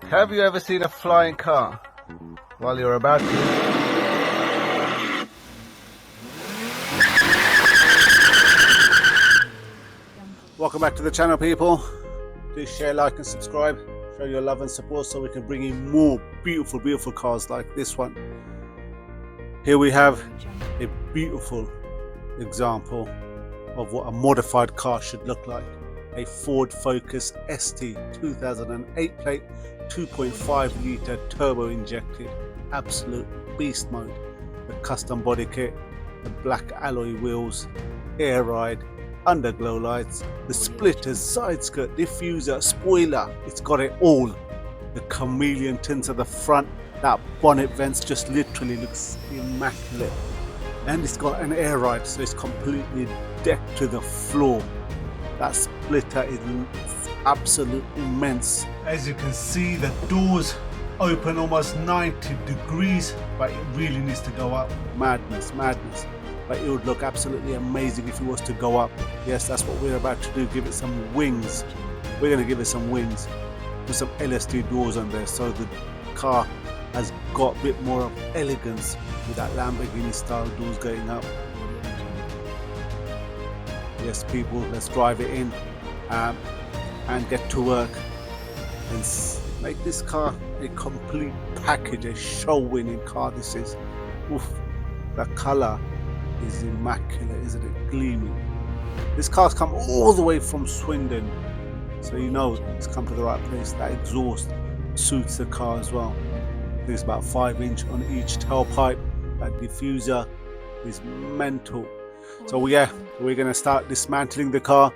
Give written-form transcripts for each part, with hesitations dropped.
Have you ever seen a flying car? Well, you're about to. Welcome back to the channel, people. Please share, like and subscribe. Show your love and support so we can bring you more beautiful cars like this one. Here we have a beautiful example of what a modified car should look like. A Ford Focus ST 2008 plate, 2.5 litre turbo injected, absolute beast mode. The custom body kit, the black alloy wheels, air ride, underglow lights, the splitters, side skirt, diffuser, spoiler, it's got it all. The chameleon tints at the front, that bonnet vents just literally looks immaculate. And it's got an air ride, so it's completely decked to the floor. That splitter is absolutely immense. As you can see, the doors open almost 90 degrees, but it really needs to go up. Madness. But it would look absolutely amazing if it was to go up. Yes, that's what we're about to do, give it some wings. We're going to give it some wings with some LSD doors on there, so the car has got a bit more of elegance with that Lamborghini style doors going up. Yes, people, let's drive it in and get to work and make this car a complete package, a show-winning car. This is, oof, the color is immaculate, isn't it? Gleaming. This car's come all the way from Swindon, so you know it's come to the right place. That exhaust suits the car as well. I think it's about 5" on each tailpipe. That diffuser is mental. So yeah, we're gonna start dismantling the car.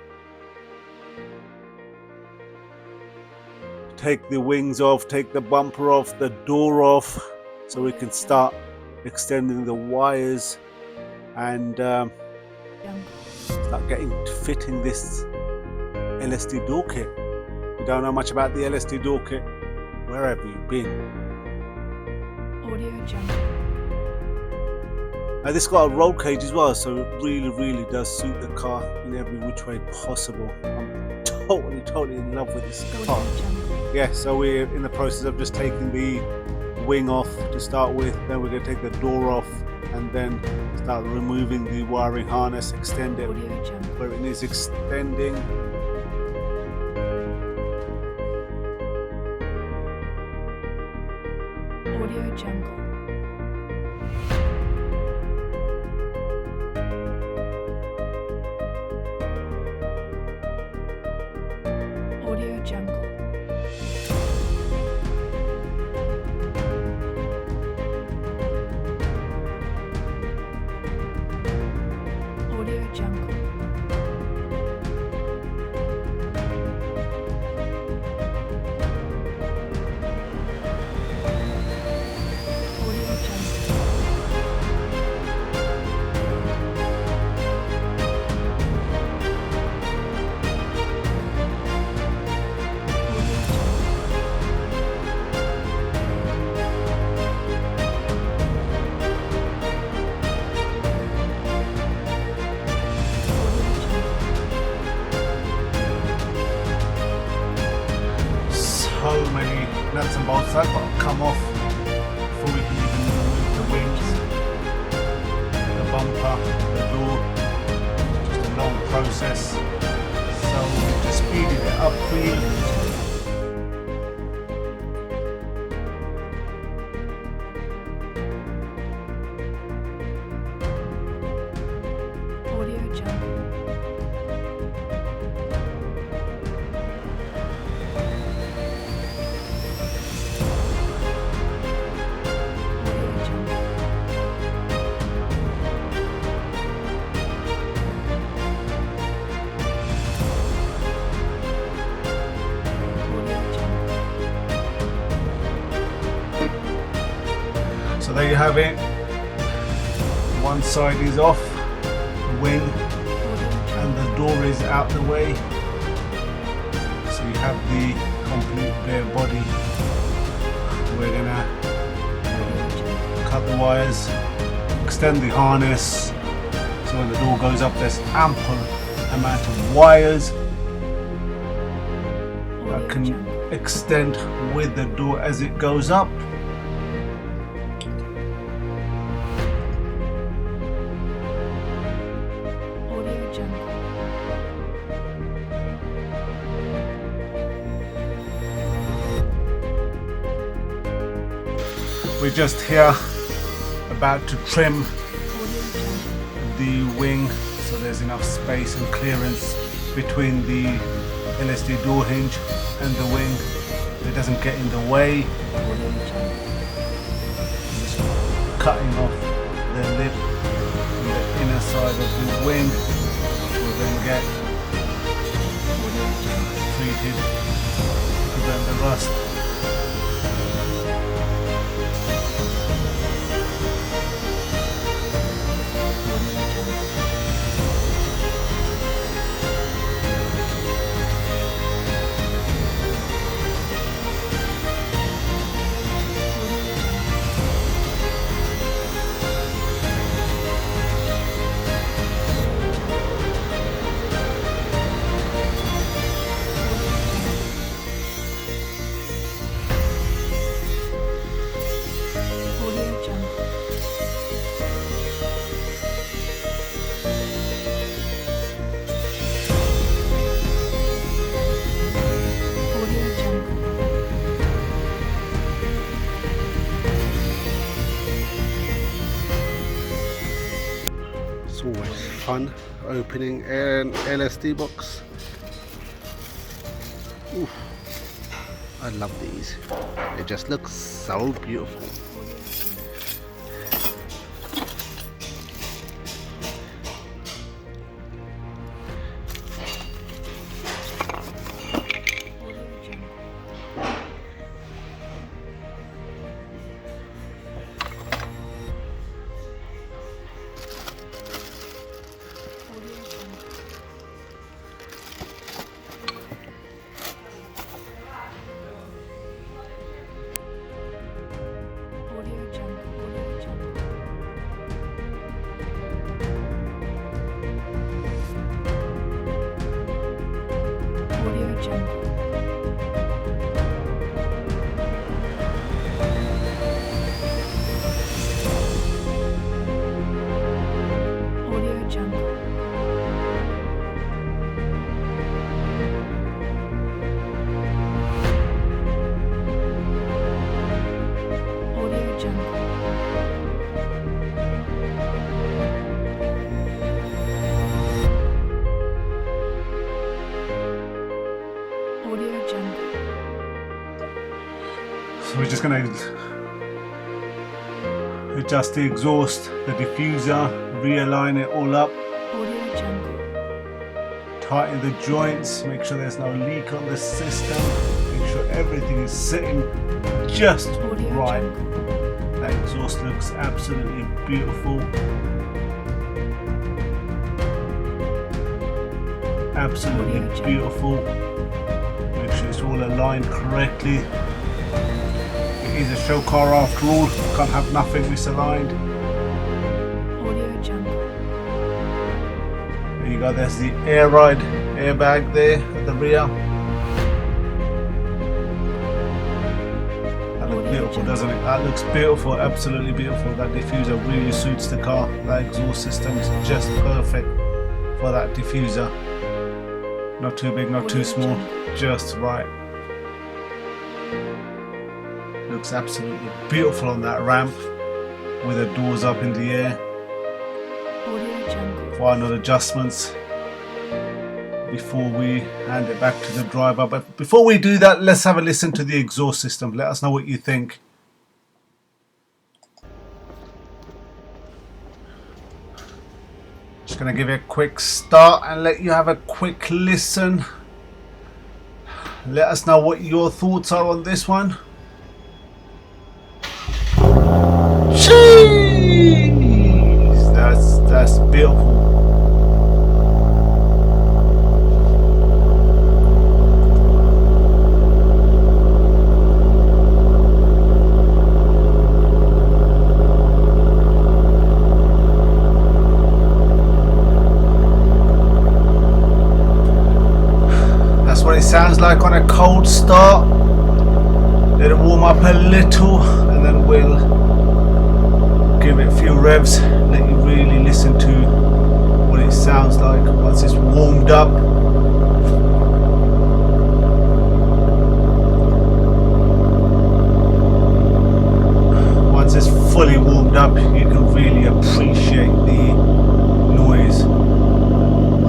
Take the wings off, take the bumper off, the door off, so we can start extending the wires and start fitting this LSD door kit. If you don't know much about the LSD door kit, where have you been? Now this got a roll cage as well, so it really does suit the car in every which way possible. I'm totally in love with this car. Yeah, so we're in the process of just taking the wing off to start with, then we're going to take the door off and then start removing the wiring harness, extend it where it needs extending. Audio Jungle. Audio Jungle. Audio Jungle. So many nuts and bolts that got to come off before we can even remove the wings, the bumper, the door. Just a long process, so we're just speeding it up for you. Audio Jungle. So there you have it. One side is off, the wing, and the door is out the way. So you have the complete bare body. We're gonna cut the wires, extend the harness, so when the door goes up there's ample amount of wires that can extend with the door as it goes up. Audio Jungle. We're just here about to trim Audio Jungle. the wing so there's enough space and clearance between the LSD door hinge and the wing. It doesn't get in the way. Audio Jungle. Just cutting off the lip on the inner side of the wing, which will then get treated to prevent the rust. Audio Jungle. Audio Jungle. It's always fun opening an LSD box. Oof. I love these. It just looks so beautiful. Audio Jungle. Audio Jungle. Audio Jungle. Audio Jungle. Audio Jungle. Audio Jungle. So we're just going to adjust the exhaust, the diffuser, realign it all up, Audio Jungle. tighten the joints, make sure there's no leak on the system, make sure everything is sitting just Audio right. Jungle. That exhaust looks absolutely beautiful. Absolutely Audio Jungle. beautiful. Make sure it's all aligned correctly. It is a show car after all, can't have nothing misaligned. Audio Jungle. There you go, there's the air ride airbag there at the rear. That looks beautiful, doesn't it? That looks beautiful, absolutely beautiful. That diffuser really suits the car. That exhaust system is just perfect for that diffuser. Not too big, not too small, just right. Looks absolutely beautiful on that ramp with the doors up in the air. Audio Jungle. Final adjustments before we hand it back to the driver. But before we do that, let's have a listen to the exhaust system. Let us know what you think. Just going to give it a quick start and let you have a quick listen. Let us know what your thoughts are on this one. Jeez, that's beautiful. That's what it sounds like on a cold start. warm up a little and then we'll give it a few revs, let you really listen to what it sounds like once it's warmed up. Once it's fully warmed up, you can really appreciate the noise,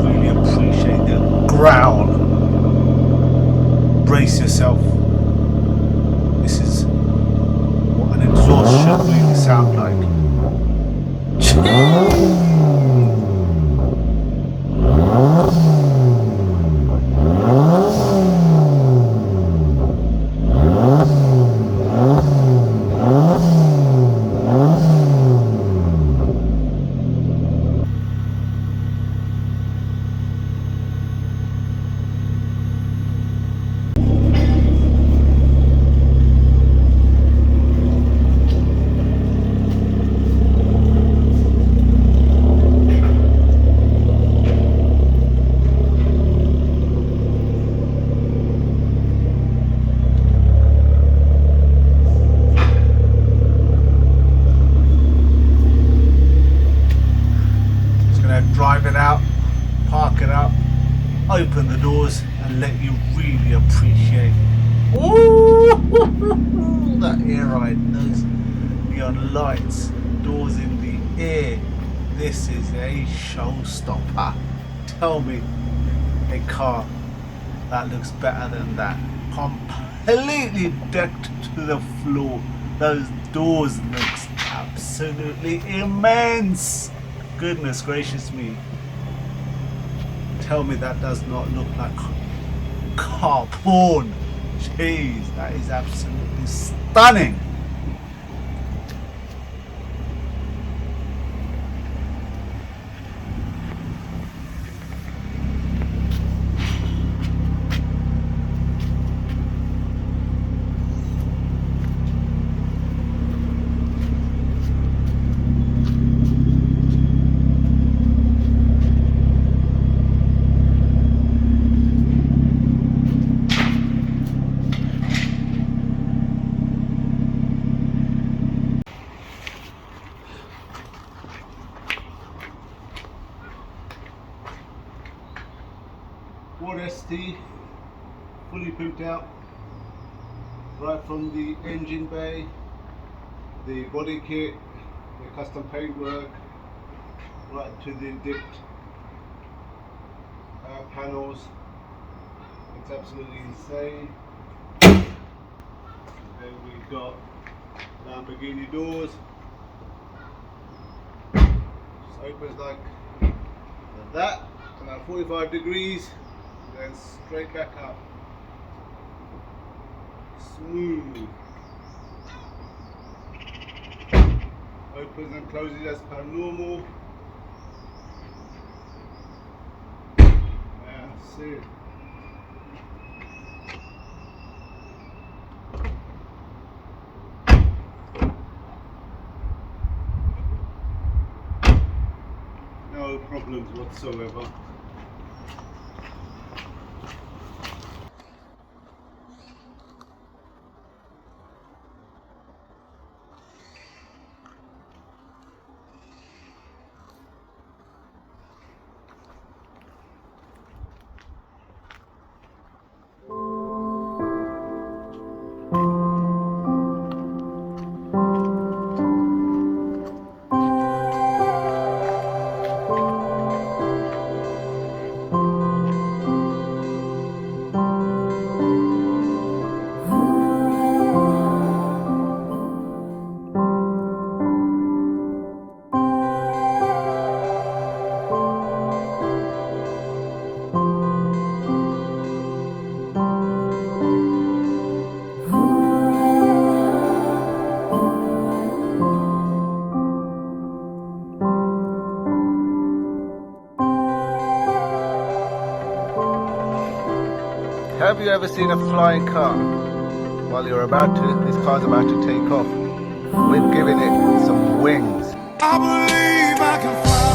really appreciate the growl. Brace yourself. This is what an exhaust should really sound like. Drive it out, park it up, open the doors and let you really appreciate that air ride, those neon lights, doors in the air. This is a showstopper. Tell me a car that looks better than that. Completely decked to the floor. Those doors looks absolutely immense. Goodness gracious me. Tell me that does not look like car porn. Jeez, that is absolutely stunning. ST fully pimped out, right from the engine bay, the body kit, the custom paintwork, right to the dipped panels. It's absolutely insane. Then we've got Lamborghini doors. Just opens like that, about 45 degrees. Then straight back up. Smooth. Opens and closes as per normal. That's it. No problems whatsoever. Have you ever seen a flying car? Well, this car's about to take off. We've given it some wings. I believe I can fly.